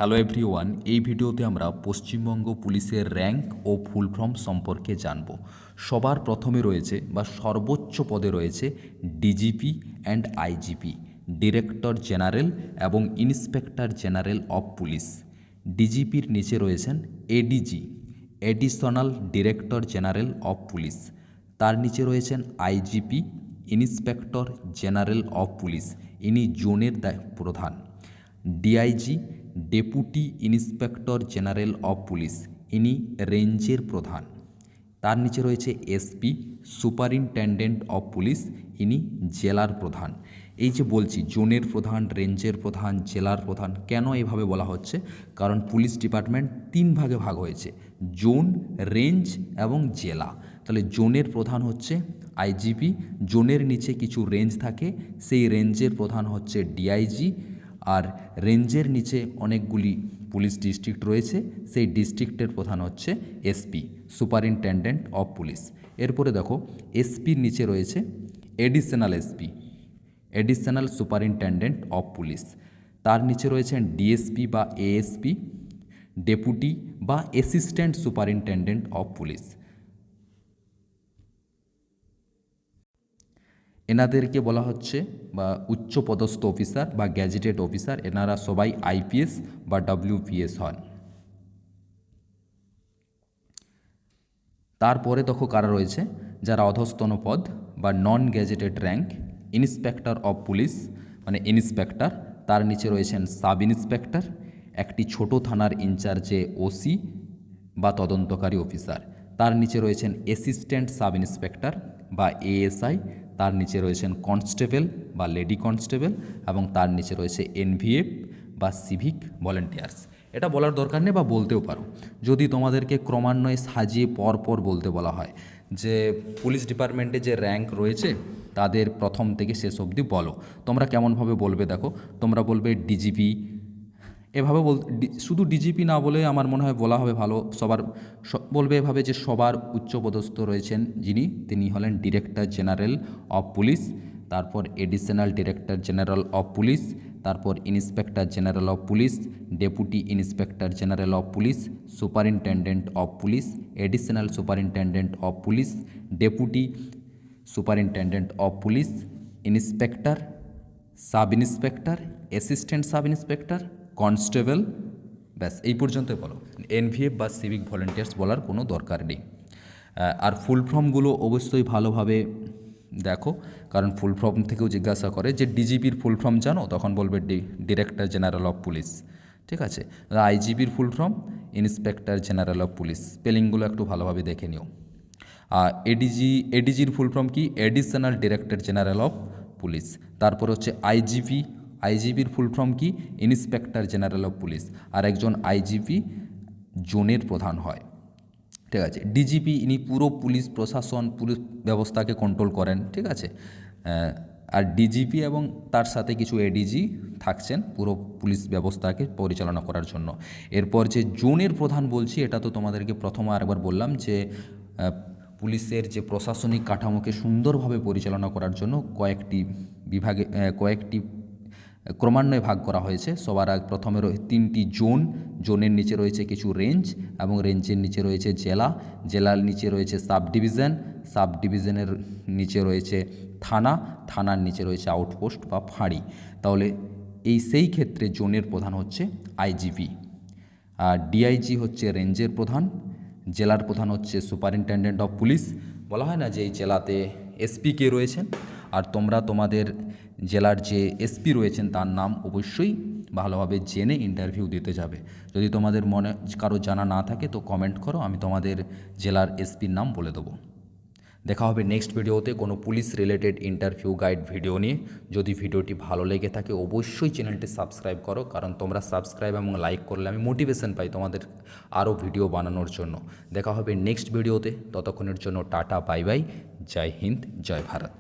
Hello everyone, এই ভিডিওতে আমরা পশ্চিমবঙ্গ পুলিশের র্যাঙ্ক ও ফুল ফর্ম সম্পর্কে জানব। সবার প্রথমে রয়েছে বা সর্বোচ্চ পদে রয়েছে DGP and IGP, director general এবং ইন্সপেক্টর জেনারেল অফ পুলিশ। ডিজিপির নিচে রয়েছেন ADG, additional director general of police. তার নিচে রয়েছেন IGP, inspector general of police, ইনি জোনের প্রধান। DIG, deputy inspector general of police, ইনি রেঞ্জের প্রধান। তার নিচে রয়েছে এসপি, সুপারিনটেন্ডেন্ট অফ পুলিশ, ইনি জেলার প্রধান। এই যে বলছি জোনের প্রধান, রেঞ্জের প্রধান, জেলার প্রধান, কেন এভাবে বলা হচ্ছে? কারণ পুলিশ ডিপার্টমেন্ট তিন ভাগে ভাগ হয়েছে, জোন, রেঞ্জ এবং জেলা। তাহলে জোনের প্রধান হচ্ছে আইজিপি, জোনের নিচে কিছু রেঞ্জ থাকে, সেই রেঞ্জের প্রধান হচ্ছে ডিআইজি, আর রেঞ্জের নিচে অনেকগুলি পুলিশ ডিস্ট্রিক্ট রয়েছে, সেই ডিস্ট্রিক্টের প্রধান হচ্ছে এসপি, সুপারিনটেন্ডেন্ট অফ পুলিশ। এরপরে দেখো এসপির নিচে রয়েছে additional SP, additional superintendent of police. তার নিচে রয়েছেন ডিএসপি বা এএসপি, ডেপুটি বা অ্যাসিস্ট্যান্ট সুপারিনটেন্ডেন্ট অফ পুলিশ। এনাদেরকে বলা হচ্ছে বা উচ্চপদস্থ অফিসার বা গ্যাজেটেড অফিসার। এনারা সবাই আইপিএস বা ডব্লিউপিএস হন। তারপরে দেখো কারা রয়েছে, যারা অধস্তন পদ বা নন gazetted rank. Inspector of police মানে ইন্সপেক্টর, তার নিচে রয়েছেন সাব ইন্সপেক্টর, একটি ছোট থানার ইনচার্জে ওসি বা তদন্তকারী অফিসার। তার নিচে রয়েছেন অ্যাসিস্ট্যান্ট সাব ইন্সপেক্টর বা এএসআই, তার নিচে রয়েছেন কনস্টেবল বা লেডি কনস্টেবল, এবং তার নিচে রয়েছে এনভিএফ বা সিভিক ভলেন্টিয়ার্স। এটা বলার দরকার নেই বা বলতেও পারো, যদি তোমাদেরকে ক্রমান্বয়ে সাজিয়ে পর বলতে বলা হয় যে পুলিশ ডিপার্টমেন্টে যে র্যাঙ্ক রয়েছে তাদের প্রথম থেকে শেষ অবধি বলো, তোমরা কেমনভাবে বলবে? দেখো তোমরা বলবে ডিজিপি, এভাবে শুধু ডিজিপি না বলে আমার মনে হয় বলা হবে ভালো, বলবে এভাবে যে সবার উচ্চপদস্থ রয়েছেন যিনি, তিনি হলেন ডিরেক্টর জেনারেল অফ পুলিশ, তারপর additional director general of police, তারপর inspector general of police, deputy inspector general of police, superintendent of police, additional superintendent of police, deputy superintendent of police, inspector, sub inspector, assistant sub inspector, constable. ব্যাস এই পর্যন্তই বলো, NVF বা civic volunteers বলার কোনো দরকার নেই। আর ফুল ফর্মগুলো অবশ্যই ভালোভাবে দেখো, কারণ ফুল ফর্ম থেকেও জিজ্ঞাসা করে যে ডিজিপির ফুল ফর্ম জানো, তখন বলবে ডিরেক্টর জেনারেল অফ পুলিশ। ঠিক আছে, আইজিপির full form inspector general of police. স্পেলিংগুলো একটু ভালোভাবে দেখে নিও। আর এডিজির ফুল ফর্ম কি? Additional director general of police. তারপর হচ্ছে আইজিপি, আইজিপির ফুল ফর্ম কি? Inspector general of police. আর একজন আইজিপি জোনের প্রধান হয়। ঠিক আছে, ডিজিপি ইনি পুরো পুলিশ প্রশাসন, পুলিশ ব্যবস্থাকে কন্ট্রোল করেন। ঠিক আছে, আর ডিজিপি এবং তার সাথে কিছু এডিজি থাকছেন পুরো পুলিশ ব্যবস্থাকে পরিচালনা করার জন্য। এরপর যে জোনের প্রধান বলছি, এটা তো তোমাদেরকে প্রথমে আরেকবার বললাম যে পুলিশের যে প্রশাসনিক কাঠামোকে সুন্দরভাবে পরিচালনা করার জন্য কয়েকটি বিভাগে ক্রমান্বয়ে ভাগ করা হয়েছে। সবার প্রথমে তিনটি জোন, জোনের নিচে রয়েছে কিছু রেঞ্জ, এবং রেঞ্জের নিচে রয়েছে জেলা, জেলার নিচে রয়েছে সাব ডিভিশন, সাব ডিভিশনের নিচে রয়েছে থানা, থানার নিচে রয়েছে আউটপোস্ট বা ফাঁড়ি। তাহলে সেই ক্ষেত্রে জোনের প্রধান হচ্ছে আইজিপি, আর ডিআইজি হচ্ছে রেঞ্জের প্রধান, জেলার প্রধান হচ্ছে সুপারিনটেন্ডেন্ট অফ পুলিশ। বলা হয় না যে এই জেলাতে এসপি কে রয়েছেন, আর তোমরা তোমাদের জেলার যে এসপি রয়েছেন তার নাম অবশ্যই ভালোভাবে জেনে ইন্টারভিউ দিতে যাবে। যদি তোমাদের মনে কারো জানা না থাকে তো কমেন্ট করো, আমি তোমাদের জেলার এসপির নাম বলে দেবো। দেখা হবে নেক্সট ভিডিওতে কোনো police related interview guide video নিয়ে। যদি ভিডিওটি ভালো লেগে থাকে অবশ্যই চ্যানেলটি সাবস্ক্রাইব করো, কারণ তোমরা সাবস্ক্রাইব এবং লাইক করলে আমি মোটিভেশন পাই তোমাদের আরও ভিডিও বানানোর জন্য। দেখা হবে নেক্সট ভিডিওতে, ততক্ষণের জন্য টাটা, বাই বাই, জয় হিন্দ, জয় ভারত।